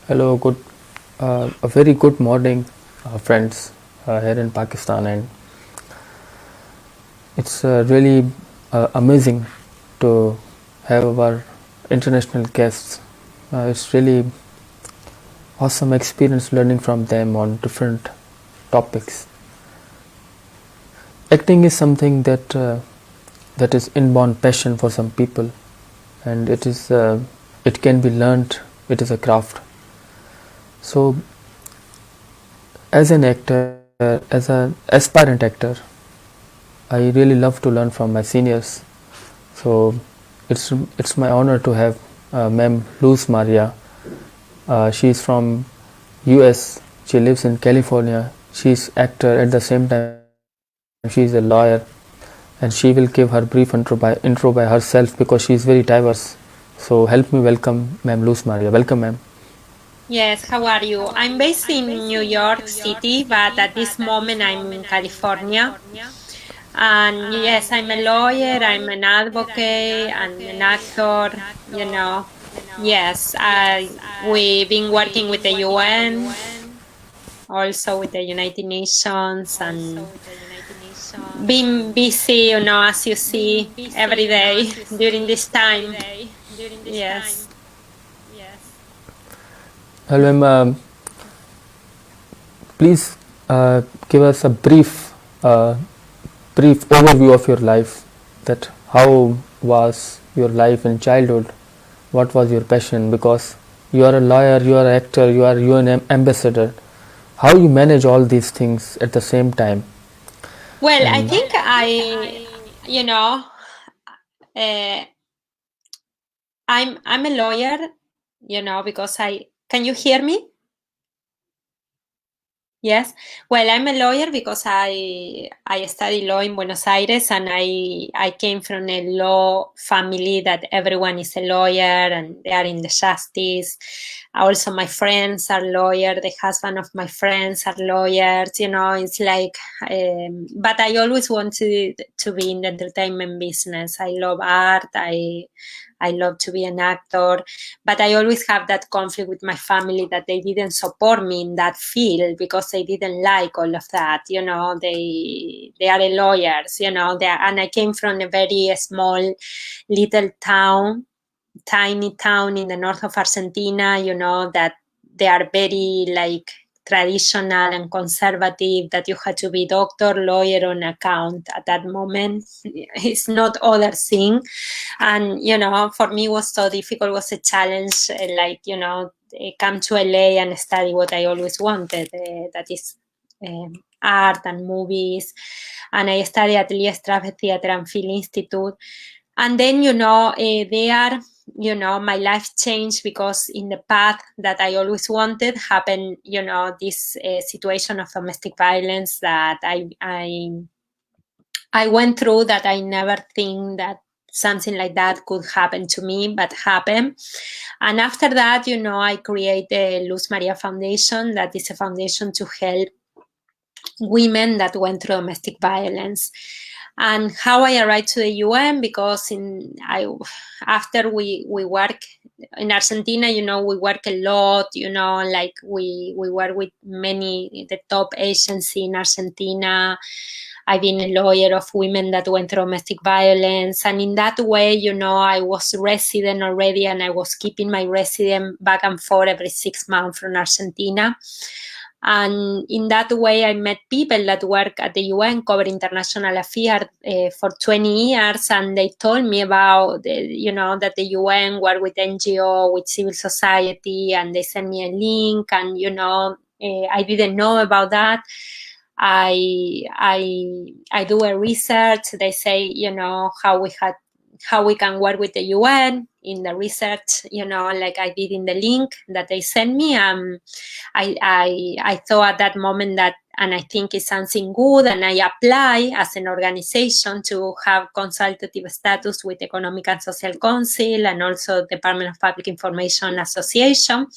Hello, a very good morning, friends here in Pakistan, and it's really amazing to have our international guests. It's really awesome experience learning from them on different topics. Acting is something that is inborn passion for some people, and it can be learned. It is a craft. So, as an actor, as an aspirant actor, I really love to learn from my seniors. So it's my honor to have Ma'am Luz Maria. She is from US. She lives in California. She's actor at the same time. She is a lawyer, and she will give her brief intro by herself because she is very diverse. So help me welcome Ma'am Luz Maria. Welcome, ma'am. Yes, how are you? I'm based in New York City, but at this moment I'm in California. And yes, I'm a lawyer, I'm an advocate, I'm an actor. Yes, we've been working with the UN, also with the United Nations, and been busy, as you see, every day during this time. Yes. Hello, ma'am. Please give us a brief overview of your life. That how was your life in childhood? What was your passion? Because you are a lawyer, you are an actor, you are UN ambassador. How you manage all these things at the same time? Well, I And think you know, uh, I'm a lawyer, because can you hear me? Yes. Well, I'm a lawyer because I study law in Buenos Aires, and I came from a law family that everyone is a lawyer and they are in the justice. Also, my friends are lawyers. The husband of my friends are lawyers. It's like, but I always wanted to be in the entertainment business. I love art. I love to be an actor, but I always have that conflict with my family that they didn't support me in that field because they didn't like all of that. They are lawyers. And I came from a very small little town, tiny town in the north of Argentina. That they are very like traditional and conservative, that you had to be doctor, lawyer, or an account at that moment. It's not other thing. And for me was so difficult, was a challenge, come to LA and study what I always wanted, that is art and movies. And I studied at Lee Strasberg Theatre and Film Institute. And then there, my life changed because in the path that I always wanted happened, this situation of domestic violence that I went through, that I never think that something like that could happen to me, but happened. And after that, I created the Luz Maria Foundation, that is a foundation to help women that went through domestic violence. And how I arrived to the UN, because after we work in Argentina, we work a lot, like we work with the top agency in Argentina. I've been a lawyer of women that went through domestic violence. And in that way, I was resident already, and I was keeping my resident back and forth every 6 months from Argentina. And in that way, I met people that work at the UN, cover international affairs for 20 years. And they told me about, that the UN work with NGO, with civil society, and they sent me a link. And, I didn't know about that. I do a research. They say, how we can work with the UN in the research, like I did in the link that they sent me. I thought at that moment that, and I think it's something good, and I apply as an organization to have consultative status with Economic and Social Council and also Department of Public Information Association.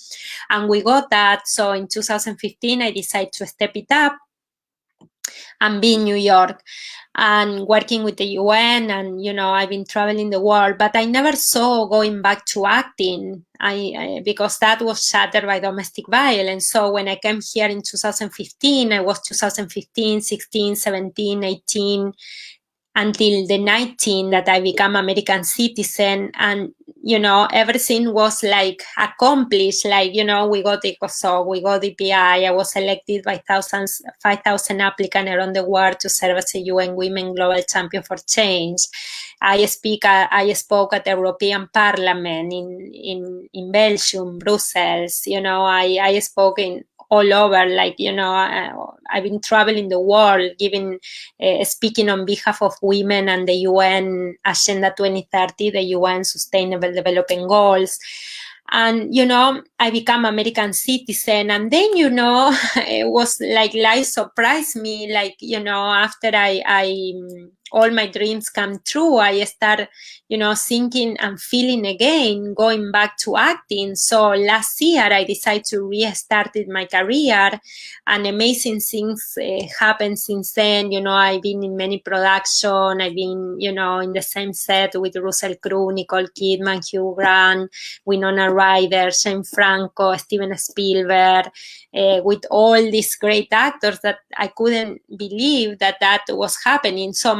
And we got that. So in 2015, I decided to step it up. and be in New York and working with the UN, and I've been traveling the world, but I never saw going back to acting. Because that was shattered by domestic violence. So when I came here in 2015, I was 2015, 16, 17, 18, until the 19 that I became American citizen, and everything was like accomplished. Like we got ECOSOC, we got EPI. I was elected by 5,000 applicants around the world to serve as a UN Women Global Champion for Change. I spoke at the European Parliament in Belgium, Brussels. I spoke in all over. Like I've been traveling the world, speaking on behalf of women and the UN Agenda 2030, the UN Sustainable Development Goals. And, I became American citizen. And then, it was like life surprised me. Like, after I all my dreams come true, I start, thinking and feeling again, going back to acting. So last year, I decided to restart my career, and amazing things happened since then. I've been in many productions. I've been, in the same set with Russell Crowe, Nicole Kidman, Hugh Grant, Winona Ryder, Jane Franco, Steven Spielberg, with all these great actors that I couldn't believe that was happening. So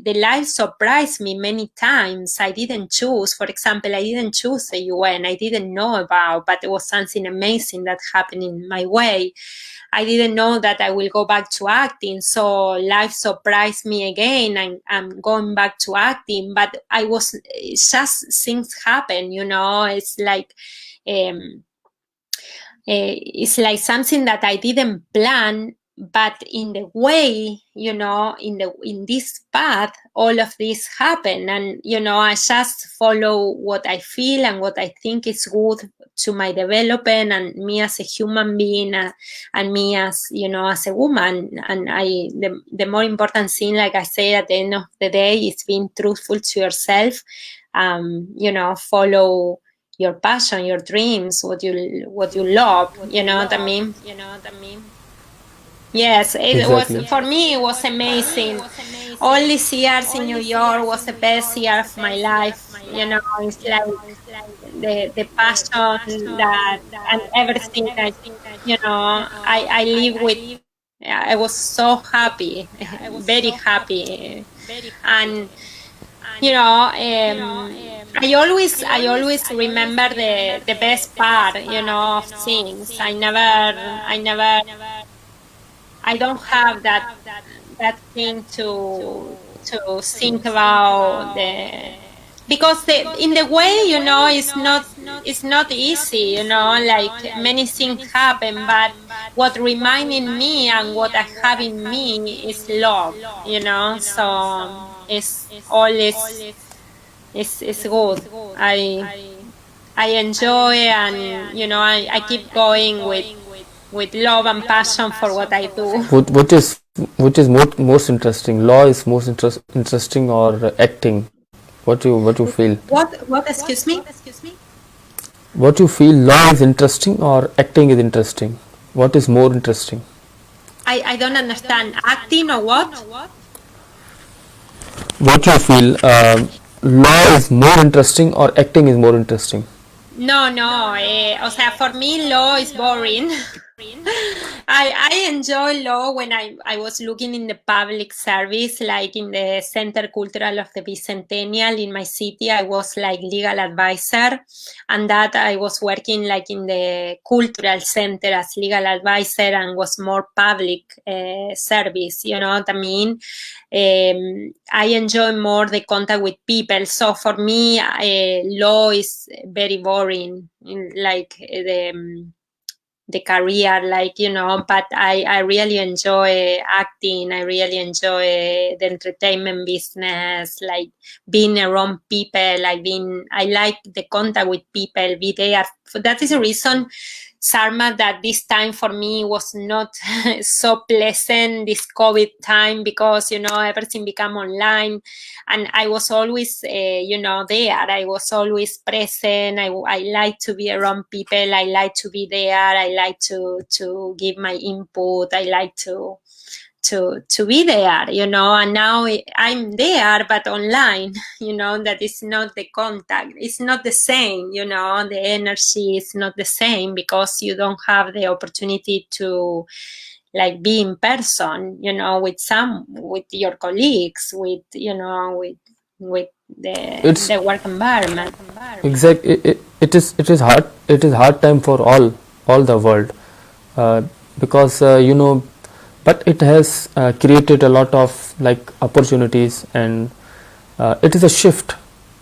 the life surprised me many times. I didn't choose. For example, I didn't choose the UN. I didn't know about, but it was something amazing that happened in my way. I didn't know that I will go back to acting. So life surprised me again. I'm going back to acting, but just things happen, it's like, it's like something that I didn't plan, but in the way, in this path, all of this happened. And, I just follow what I feel and what I think is good to my development and me as a human being, and me as, as a woman. And the more important thing, like I say, at the end of the day, is being truthful to yourself. Follow your passion, your dreams, what you love. You know what I mean? Yes, it was, Exactly. for me, it was amazing. All these years in New York was the best year of my life. It's like the passion that and everything that I live with. I was so happy, very happy, and I always remember the best part, of things. I don't have that thing to think about because in the way, it's not easy, like many things happen, but what reminding me and what I have in me is love, so it's always it's good. I enjoy, and I keep going with love and passion for what I do. What is most interesting? Law is most interesting, or acting? What you feel? What? Excuse me? What you feel? Law is interesting or acting is interesting? What is more interesting? I don't understand. Acting or what? What you feel? Law is more interesting or acting is more interesting? No. O sea, for me, law is boring. I enjoy law when I was looking in the public service, like in the Center Cultural of the Bicentennial in my city. I was like legal advisor, and that I was working like in the cultural center as legal advisor, and was more public service. You know what I mean? I enjoy more the contact with people. So for me, law is very boring. Like the career, like, but I really enjoy acting. I really enjoy the entertainment business, like being around people, I like the contact with people, be there. That is the reason, Sarma, that this time for me was not so pleasant, this COVID time, because, everything became online, and I was always, there. I was always present. I like to be around people. I like to be there. I like to give my input. I like to to be there, and now I'm there, but online, that is not the contact. It's not the same, the energy is not the same because you don't have the opportunity to like be in person, with your colleagues, with the work environment. Exactly. It is hard. It is hard time for all the world, because but it has created a lot of like opportunities, and it is a shift.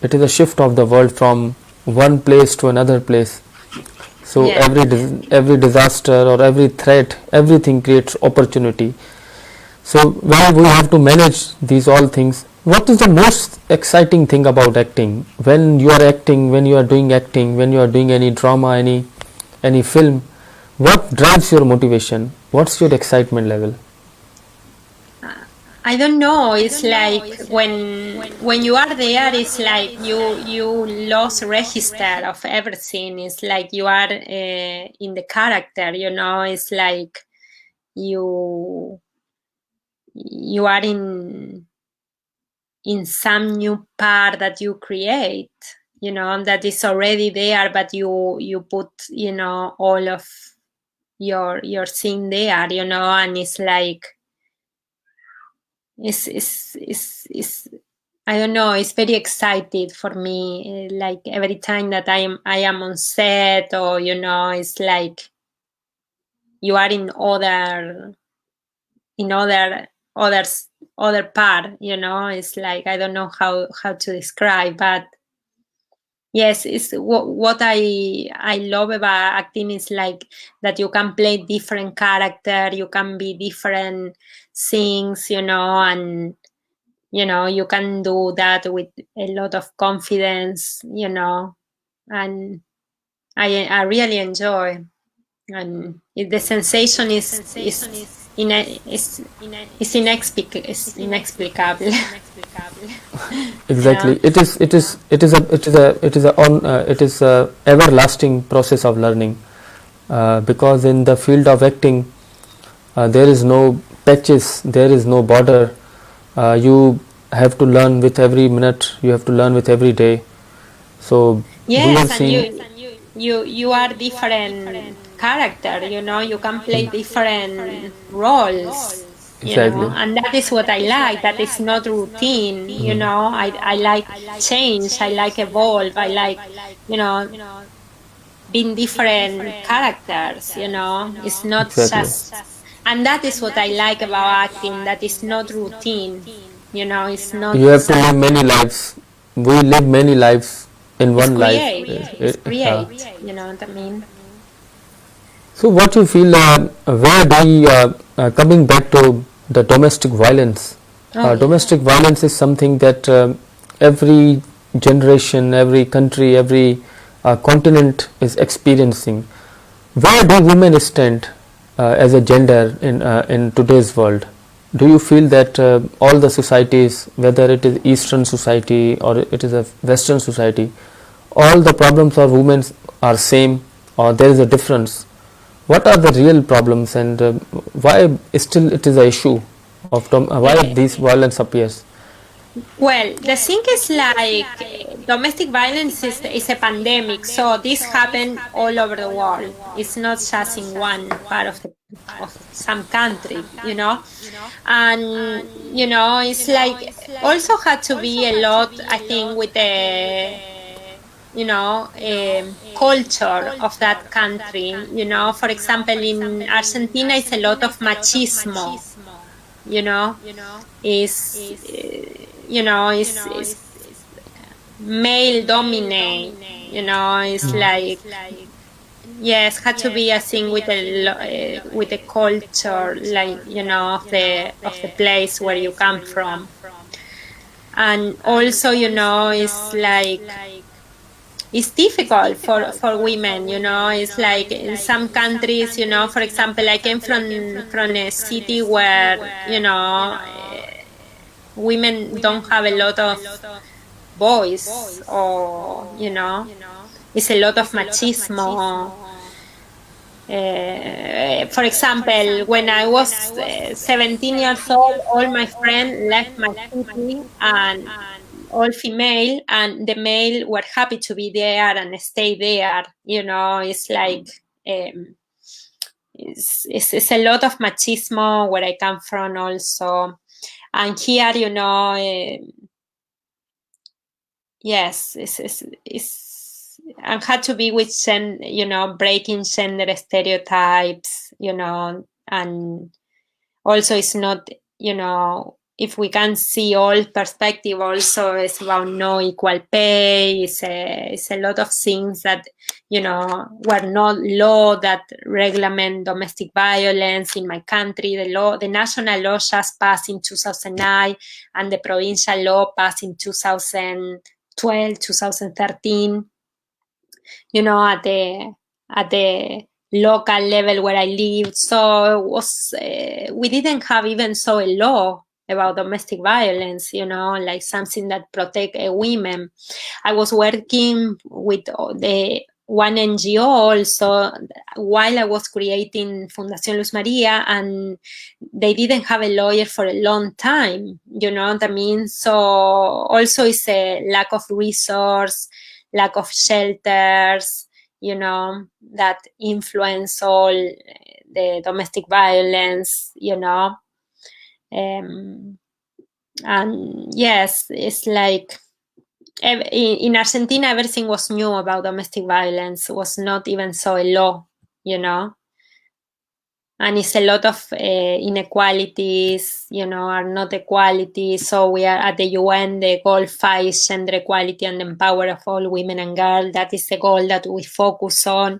It is a shift of the world from one place to another place. So Yeah. every disaster or every threat, everything creates opportunity. So when we have to manage these all things, what is the most exciting thing about acting? When you are acting, when you are doing acting, when you are doing any drama, any film, what drives your motivation? What's your excitement level? I don't know. It's like when you are there, it's like you lost register of everything. It's like you are in the character. It's like you are in some new part that you create. That is already there, but you put all of your thing there. And it's like. Is I don't know, it's very excited for me, like every time that I am on set, or it's like you are in other part. It's like I don't know how to describe, but yes, it's what I love about acting is like that you can play different character, you can be different things, and you can do that with a lot of confidence, and I really enjoy, and the sensation is inexplicable. Exactly. It is a everlasting process of learning, because in the field of acting, there is no patches, there is no border. You have to learn with every minute. You have to learn with every day. So we have Yes, and seen you are different character, you can play different roles, exactly. and that is what I like, that is not routine, I like change, I like evolve, I like, being different characters, it's not Exactly. just, and that is what I like about acting, that is not routine, it's not You have to live just, many lives. We live many lives in it's one life. create, what I mean. So what you feel, where do we, coming back to the domestic violence, Oh yeah. domestic violence is something that every generation, every country, every continent is experiencing. Where do women stand as a gender in today's world? Do you feel that all the societies, whether it is Eastern society or it is a Western society, all the problems of women are same, or there is a difference? What are the real problems, and why still it is a issue of why Yeah. this violence appears? Well, the thing is like domestic violence is a pandemic, so this happened all over the world. It's not just in one part of some country, and it's like also had to be a lot, I think, with the culture of that country. For example, in Argentina, it's a lot of machismo. You know, is is male dominate. It's like yes, had to be a thing with with the culture, like of the place where you come from, and also it's like it's difficult for women. It's like in some countries, for example, I came from a city where women don't have a lot of voice, or it's a lot of machismo, For example, when I was 17 years old, all my friends left my city and all female, and the male were happy to be there and stay there. It's like it's a lot of machismo where I come from also, and here, yes, it's and had to be with breaking gender stereotypes, and also it's not, if we can see all perspective, also it's about no equal pay. It's a lot of things that, were not law that regulate domestic violence in my country. The national law just passed in 2009, and the provincial law passed in 2012, 2013. At the local level where I lived. So it was, we didn't have even so a law about domestic violence, like something that protect women. I was working with the one NGO also while I was creating Fundación Luz Maria, and they didn't have a lawyer for a long time, what I mean? So also it's a lack of resource, lack of shelters, that influence all the domestic violence, and yes, it's like in Argentina, everything was new about domestic violence. It was not even so a law, and it's a lot of inequalities, are not equality. So we are at the UN, the goal 5 is gender equality and empower of all women and girls. That is the goal that we focus on.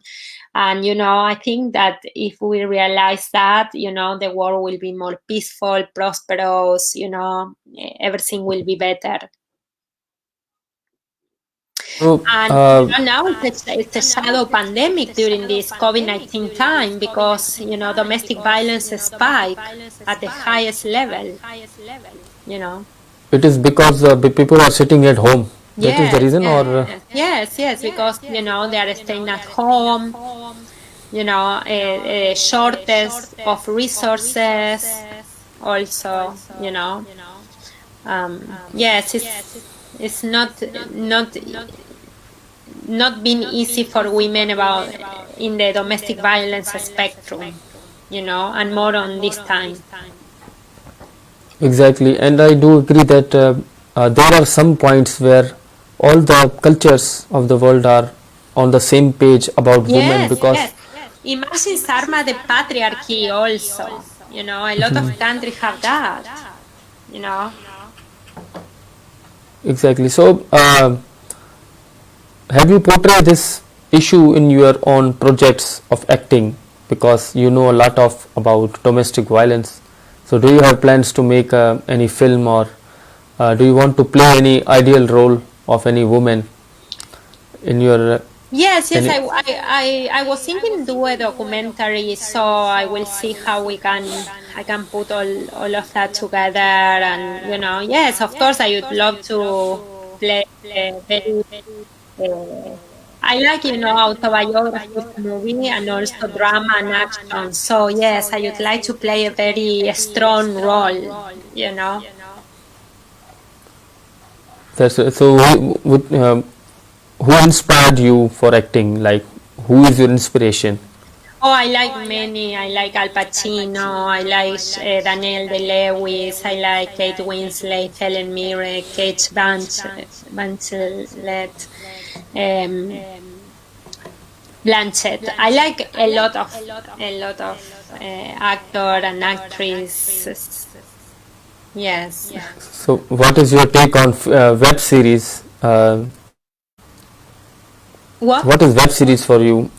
And, I think that if we realize that, the world will be more peaceful, prosperous, everything will be better. And now it's a shadow pandemic during this COVID-19 time because, domestic violence spike at the highest level, It is because people are sitting at home. That is the reason, or yes, because they are staying at home. A shortage of resources. Also, yes, it's not been easy for women in the domestic violence spectrum, and more on this time. Exactly, and I do agree that there are some points where all the cultures of the world are on the same page about women, because imagine, Sarma, the patriarchy also, a lot of countries have that, Exactly. So have you portrayed this issue in your own projects of acting, because you know a lot about domestic violence? So do you have plans to make any film, or do you want to play any ideal role of any woman in your Yes, I was thinking do a documentary, so I will see how I can put all of that together, and yes, of course I would love to play a very I like autobiographies movie and also drama and action. So yes, I would like to play a very strong role, That's so. Who inspired you for acting? Like, who is your inspiration? Oh, I like many. I like Al Pacino. I like Daniel Day-Lewis. I like Kate Winslet, Helen Mirren, Kate Blanchett, Blanchett. I like a lot of actor and actresses. Yes. So, what is your take on web series? What is web series for you?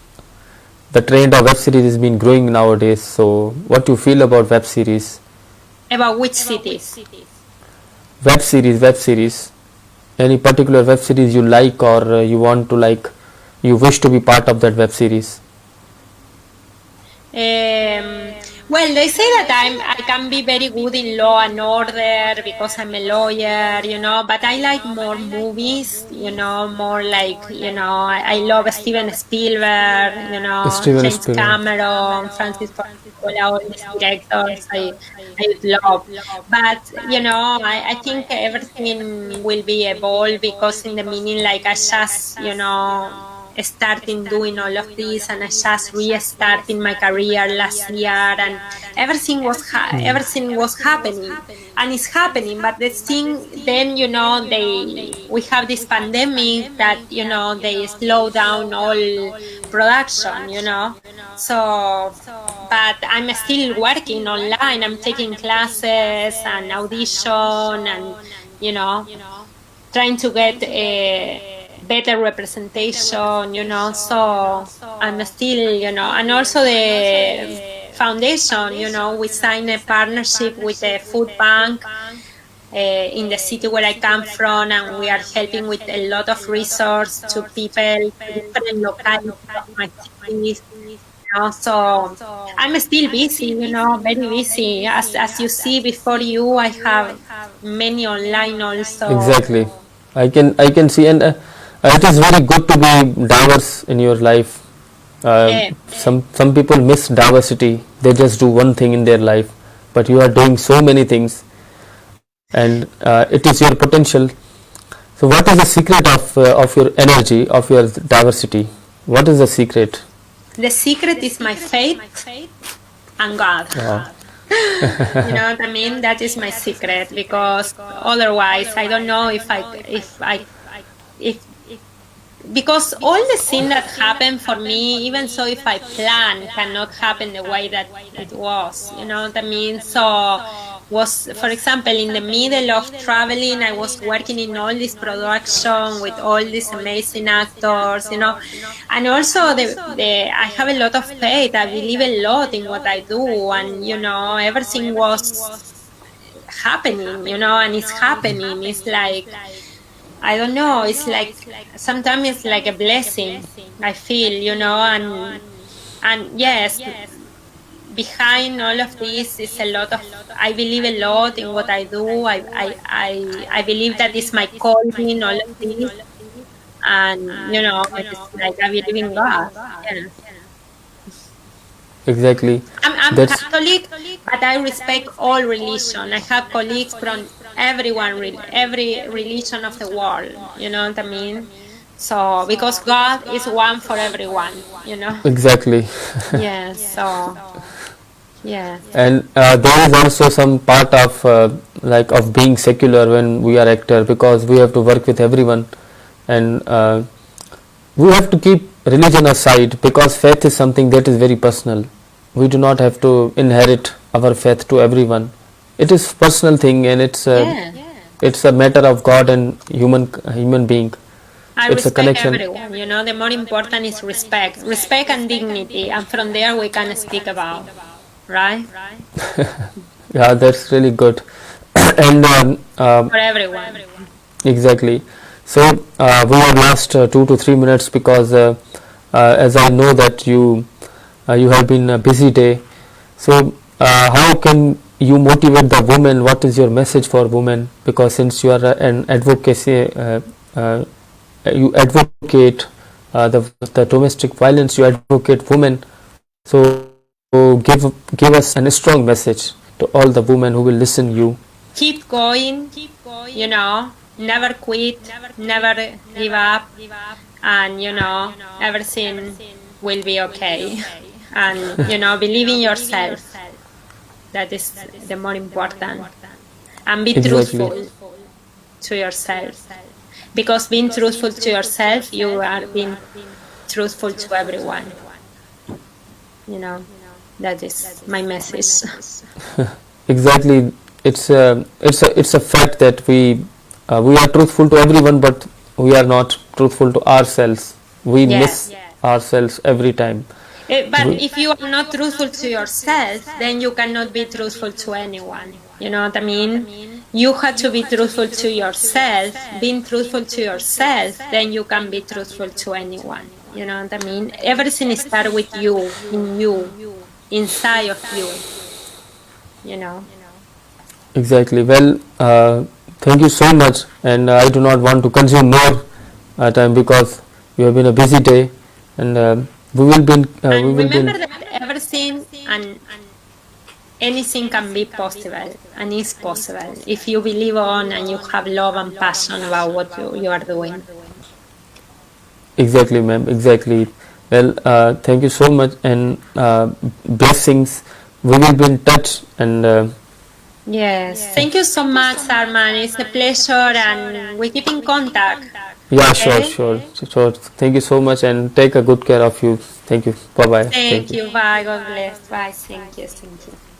The trend of web series has been growing nowadays. So, what do you feel about web series? About which cities? Web series. Any particular web series you like, or you want to like, you wish to be part of that web series? Well, they say that I can be very good in law and order because I'm a lawyer, but I like more movies, more like, I love Steven Spielberg, Steven James Spielberg. Cameron, Francis Ford Coppola, all these directors I love. But, I think everything will be evolved because in the meaning, like I just, starting doing all of this and I just restarting my career last year and everything was happening and it's happening, but the thing then we have this pandemic that they slow down all production, so but I'm still working online. I'm taking classes and audition and trying to get a better representation, so I'm still, and also the foundation, we signed a partnership with a food bank in the city where I come from, and we are helping with a lot of resources to people, to different localities of my cities. So I'm still busy, very busy. As you see before you, I have many online also. Exactly. I can see, and it is very good to be diverse in your life. Yeah. Some people miss diversity. They just do one thing in their life, but you are doing so many things, and it is your potential. So, what is the secret of your energy, of your diversity? What is the secret? The secret is my faith and God. Wow. You know what I mean? That is my secret because otherwise I don't know if because all the things that happen for me, even so if I plan, cannot happen the way that it was. You know what I mean? So was, for example, in the middle of traveling, I was working in all this production with all these amazing actors, and also I have a lot of faith. I believe a lot in what I do, and everything was happening, and it's happening. It's like, I don't know, it's like sometimes it's like a blessing, I feel, and yes, behind all of this is a lot of, I believe a lot in what I do. I believe that is my calling, all of this, and it's like I believe in God. Yes. Exactly. I'm That's Catholic, but I respect all religion. I have colleagues from everyone, every religion of the world. You know what I mean? So because God is one for everyone. exactly. Yes. So yeah. And there is also some part of like of being secular when we are actor, because we have to work with everyone, and we have to keep religion aside, because faith is something that is very personal. We do not have to inherit our faith to everyone. It is personal thing, and it's a matter of God and human being. I It's a respect connection. everyone. The more important is respect and dignity, and from there we can speak about, right? Yeah, that's really good. And For everyone. exactly. So we have last 2 to 3 minutes, because as I know that you have been a busy day. So how can you motivate the women? What is your message for women? Because since you are an advocacy, you advocate the domestic violence, you advocate women. So give us a strong message to all the women who will listen you. Keep going, never quit, never give up, and everything will be okay. And believe in yourself. That is the more important. And be Exactly. truthful to yourself. Because being truthful to yourself, you are being truthful to everyone. That is my message. Exactly. It's a fact that we are truthful to everyone, but we are not truthful to ourselves. We Yes. miss ourselves every time. But if you are not truthful to yourself, then you cannot be truthful to anyone. You know what I mean? You have to be truthful to yourself. Being truthful to yourself, then you can be truthful to anyone. You know what I mean? Everything starts with you, in you, inside of you. you know. Exactly. Well, thank you so much, and I do not want to consume more time because you have been a busy day, and we And will be. remember that everything and anything can be possible and is possible if you believe on and you have love and passion about what you are doing. Exactly, ma'am. Exactly. Well, thank you so much, and blessings. We will be in touch, and Yes. Thank you so much, Arman. It's a pleasure and we keep in contact. yeah, sure, Okay? sure, sure. Thank you so much, and take a good care of you. Thank you. Bye bye. Thank Thank you. you. Bye. God bless. Bye. Thank you. Thank you.